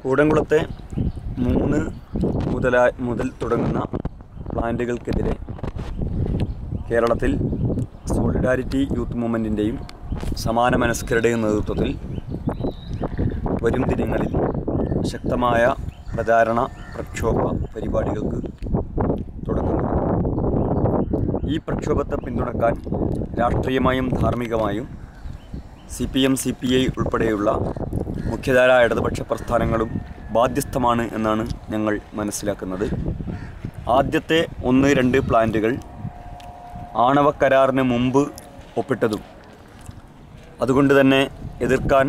കൂടംകുളത്തെ 3 മുതൽ തുടങ്ങുന്ന പ്ലാന്റുകൾക്കെതിരെ കേരളത്തിൽ സോളിഡാരിറ്റി യൂത്ത് മൂവ്മെൻറ്റിൻ്റെയും സമാന മനസ്കരുടെയും നേതൃത്വത്തിൽ വരും ദിനങ്ങളിൽ ശക്തമായ പ്രചാരണ പ്രക്ഷോഭ പരിപാടികൾക്ക് തുടങ്ങുന്നു. ഈ പ്രക്ഷോഭത്തെ പിന്തുണക്കാൻ രാഷ്ട്രീയമായും ധാർമ്മികമായും CPM, CPI ഉൾപ്പെടെയുള്ള മുഖ്യധാര ഇടതുപക്ഷ പ്രസ്ഥാനങ്ങളും ബാധ്യസ്ഥമാണ് എന്നാണ് ഞങ്ങൾ മനസ്സിലാക്കുന്നത്. ആദ്യത്തെ 1-2 പ്ലാന്റുകൾ ആണവ കരാറിന് മുമ്പ് ഒപ്പിട്ടതും അതുകൊണ്ട് തന്നെ എതിർക്കാൻ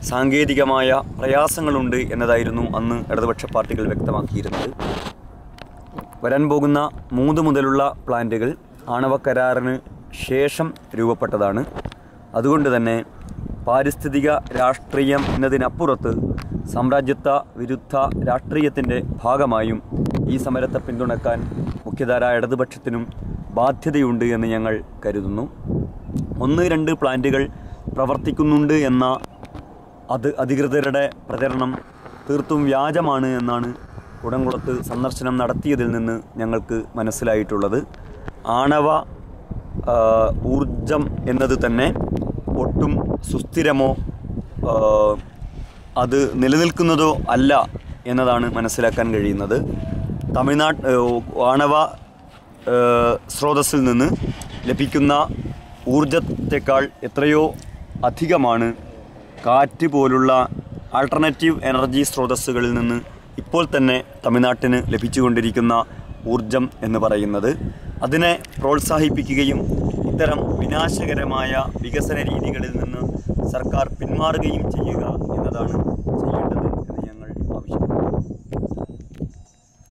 സാങ്കേതികമായ പ്രയാസങ്ങളുണ്ട് എന്നതായിരുന്നു അന്ന് ഇടതുപക്ഷ പാർട്ടികൾ വ്യക്തമാക്കിയിരുന്നത്. വരാൻ പോകുന്ന 3 മുതലുള്ള പ്ലാന്റുകൾ ആണവ കരാറിന് ശേഷം രൂപപ്പെട്ടതാണ്. അതുകൊണ്ട് തന്നെ പാരിസ്ഥിതിക രാഷ്ട്രീയം എന്നതിനപ്പുറത്ത് സാമ്രാജ്യത്വ വിരുദ്ധ രാഷ്ട്രീയത്തിൻ്റെ ഭാഗമായും ഈ സമരത്തെ പിന്തുണക്കാൻ മുഖ്യധാര ഇടതുപക്ഷത്തിനും ബാധ്യതയുണ്ട് എന്ന് ഞങ്ങൾ കരുതുന്നു. 1-2 പ്ലാന്റുകൾ പ്രവർത്തിക്കുന്നുണ്ട് എന്ന അധികൃതരുടെ പ്രചരണം തീർത്തും വ്യാജമാണ് എന്നാണ് കൂടംകുളത്ത് സന്ദർശനം നടത്തിയതിൽ നിന്ന് ഞങ്ങൾക്ക് മനസ്സിലായിട്ടുള്ളത്. ആണവ ഊർജം എന്നത് തന്നെ ഒട്ടും സുസ്ഥിരമോ അത് നിലനിൽക്കുന്നതോ അല്ല എന്നതാണ് മനസ്സിലാക്കാൻ കഴിയുന്നത്. ആണവ സ്രോതസ്സിൽ നിന്ന് ലഭിക്കുന്ന ഊർജത്തെക്കാൾ എത്രയോ അധികമാണ് കാറ്റ് പോലുള്ള ആൾട്ടർനേറ്റീവ് എനർജി സ്രോതസ്സുകളിൽ നിന്ന് ഇപ്പോൾ തന്നെ തമിഴ്നാട്ടിന് ലഭിച്ചുകൊണ്ടിരിക്കുന്ന ഊർജം എന്ന് പറയുന്നത്. അതിനെ പ്രോത്സാഹിപ്പിക്കുകയും ഇത്തരം വിനാശകരമായ വികസന രീതികളിൽ നിന്ന് സർക്കാർ പിന്മാറുകയും ചെയ്യുക എന്നതാണ് ചെയ്യേണ്ടത്.